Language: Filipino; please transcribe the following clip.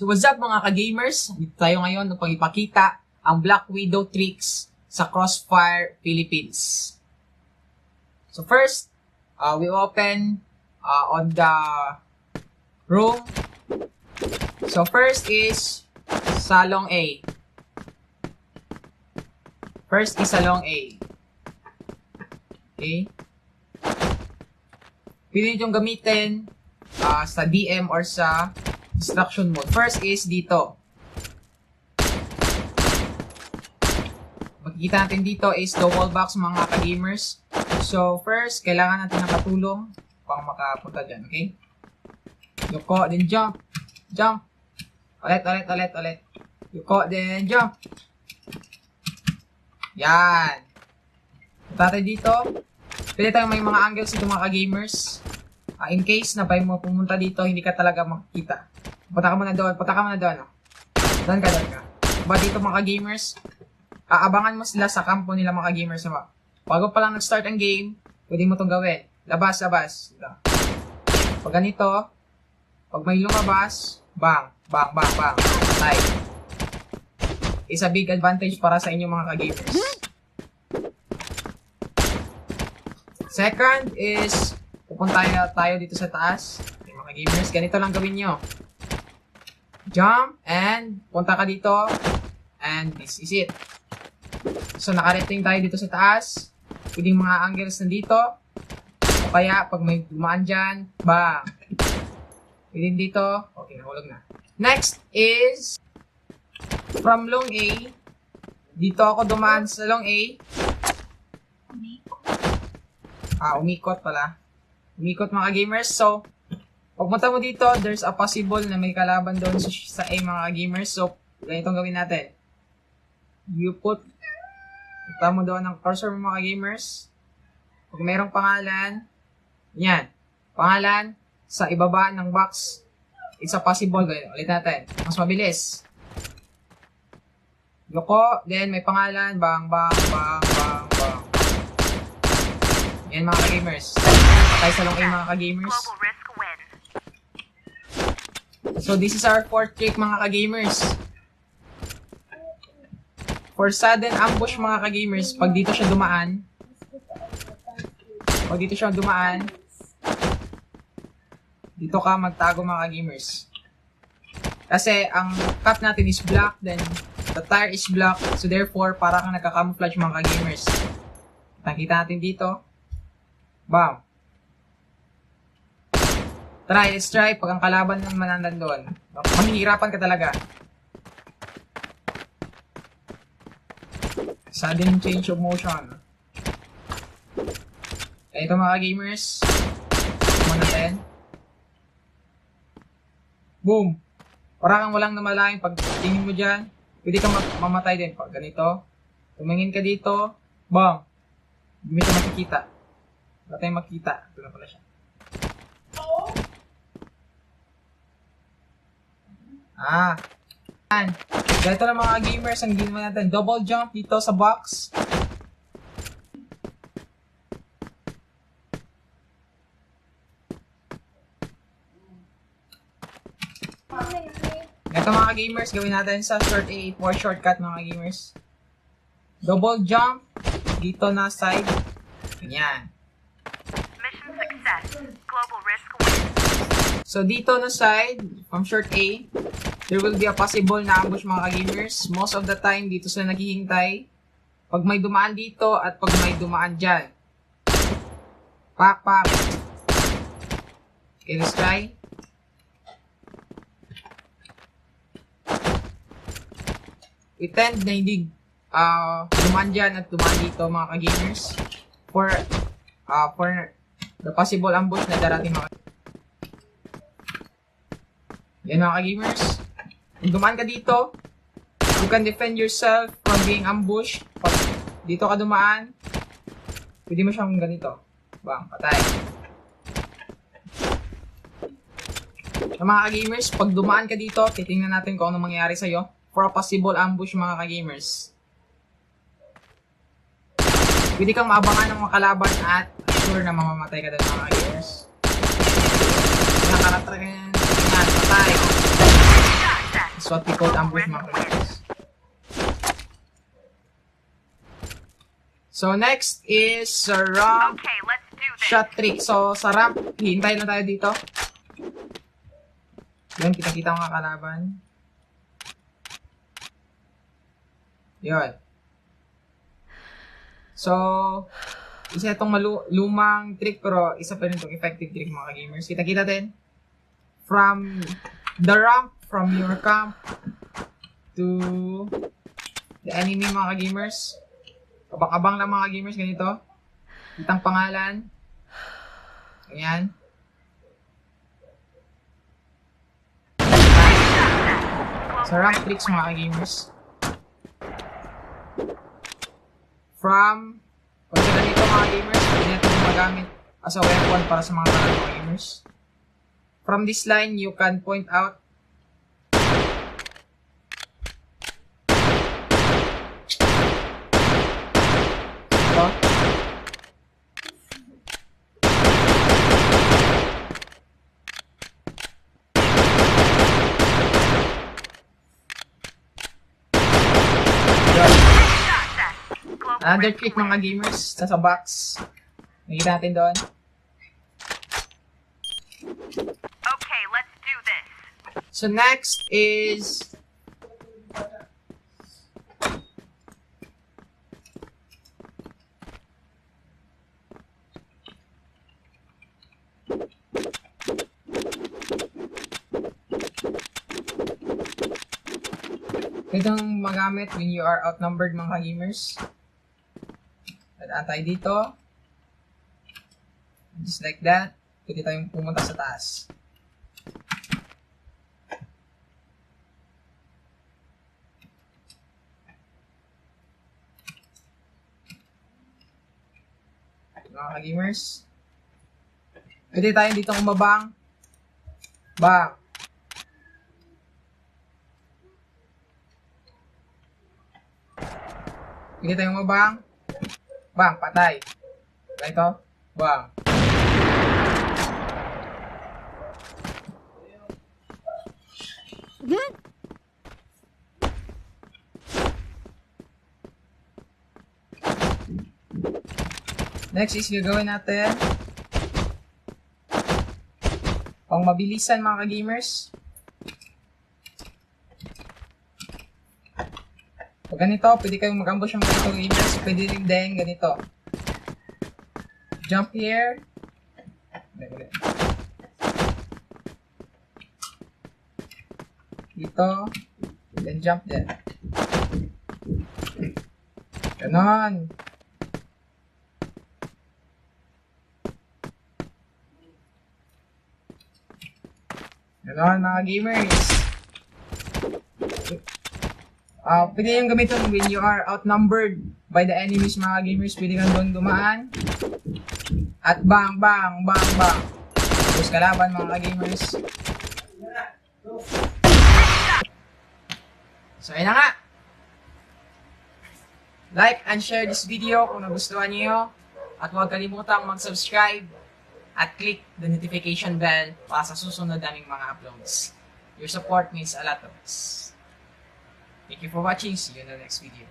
So what's up mga ka-gamers? Dito tayo ngayon upang ipakita ang Black Widow tricks sa Crossfire Philippines. So first, we open on the room. So first is Salong A. First is Salong A. Okay? Pwede nyo gamitin sa DM or sa instruction mode. First is dito. Makikita natin dito is the wall box mga ka-gamers. So first, kailangan natin ng katulong pang makapunta dyan. Okay? Yuko, then jump. Jump. Ulit. Yuko, then jump. Yan. Punta tayo dito. Pwede tayong may mga angles dito mga ka-gamers. In case na pa mo pumunta dito, hindi ka talaga makikita. Punta ka muna doon. Doon ka. Ba dito mga ka-gamers, aabangan mo sila sa kampo nila mga ka-gamers. Bago pa lang nag-start ang game, pwede mo itong gawin. Labas. Pag ganito, pag may lumabas, bang. Patay. Is a big advantage para sa inyo mga ka-gamers. Second is, pupunta tayo dito sa taas. Okay, mga gamers, ganito lang gawin nyo. Jump, and punta ka dito. And this is it. So, nakarating tayo dito sa taas. Pwedeng mga angles nandito. O kaya, pag may dumaan dyan, bang. Pwedeng dito. Okay, nahulog na. Next is, from Long A. Dito ako dumaan sa Long A. Umikot pala. Umikot mga gamers. So, pagpunta mo dito, there's a possible na may kalaban doon sa A mga gamers. So, ganitong gawin natin. Punta mo doon ng cursor mo mga gamers. Pag mayroong pangalan, yan. Pangalan, sa ibaba ng box, it's a possible. Ulit natin. Mas mabilis. Yuko, then may pangalan, bang. Yan mga ka-gamers. Patay sa Long A mga ka-gamers. So this is our fourth trick mga ka-gamers. For sudden ambush mga ka-gamers, pag dito siya dumaan, dito ka magtago mga ka-gamers. Kasi ang cap natin is black, then the tire is black, so therefore para kang nagka-camouflage mga ka-gamers. Nakita natin dito. Bam. Let's try. Pag ang kalaban naman nandun, mahihirapan ka talaga. Sudden change of motion. Ito mga gamers. Muna natin. Boom. Parang walang namalayan. Pag tingin mo dyan, pwede kang mamatay din. Pag ganito, tumingin ka dito, bam. Hindi mo siya makikita. Wala tayong makita. Ito na pala siya. Yan. Ganito na mga gamers ang ginawa natin. Double jump dito sa box. Ganito mga gamers, gawin natin sa short A for shortcut mga gamers. Double jump dito na side. Ganyan. Global risk wins. So dito na side, from short A, there will be a possible na ambush mga ka-gamers. Most of the time, dito sila naghihintay. Pag may dumaan dito at pag may dumaan dyan. Pak. Okay, let's try. We tend na hindi dumaan dyan at dumaan dito mga ka-gamers. For the possible ambush na darating mga. Yan mga ka-gamers. Kung dumaan ka dito, you can defend yourself from being ambushed. Pag dito ka dumaan, pwede mo siyang ganito. Bang, patay. So, mga ka-gamers, pag dumaan ka dito, titingnan natin kung ano mangyayari sa'yo for a possible ambush mga ka-gamers. Pwede kang maabangan ng mga kalaban at sure na mamamatay ka doon mga ka-gamers. Nakaratragan yan, patay. It's what we call ambush mga ka-gamers. So next is ramp Okay, let's do this. shot trick. So sa ramp, hihintay lang tayo dito. Yun, kita-kita mga kalaban. Yun. So, isa itong lumang trick pero isa pa rin itong effective trick mga gamers. Kita-kita din. From the ramp, from your camp to the enemy mga gamers. Abang-abang lang mga gamers, ganito. Kitang pangalan. Ayan. Sa rank tricks mga gamers. From, kung sa ganito mga gamers, pwede natin magamit as a weapon para sa mga gamers. From this line, you can point out ito. Another trick mga gamers, sa box. Nakita natin doon. Okay, let's do this. So next is itong magamit when you are outnumbered mga gamers. Dadaan tayo dito. Just like that. Pwede tayong pumunta sa taas. Mga gamers. Pwede tayong dito umabang. Bang. Pwede tayong umabang. Bang, patay. Ito. Bang. Next is gagawin natin pang mabilisan mga ka-gamers. Pag ganito, pwede kayong mag-ambush ng ganito gamers. Pwede rin din ganito. Jump here. Dito. Then jump there. Ganon. Ganon mga gamers. Pwede yung gamitin when you are outnumbered by the enemies mga gamers. Pwede kang doon dumaan. At bang, bang, bang, bang. Tapos kalaban mga gamers. So, ayun na nga. Like and share this video kung nagustuhan niyo. At huwag kalimutang mag-subscribe at click the notification bell para sa susunod naming mga uploads. Your support means a lot to us. Thank you for watching. See you in the next video.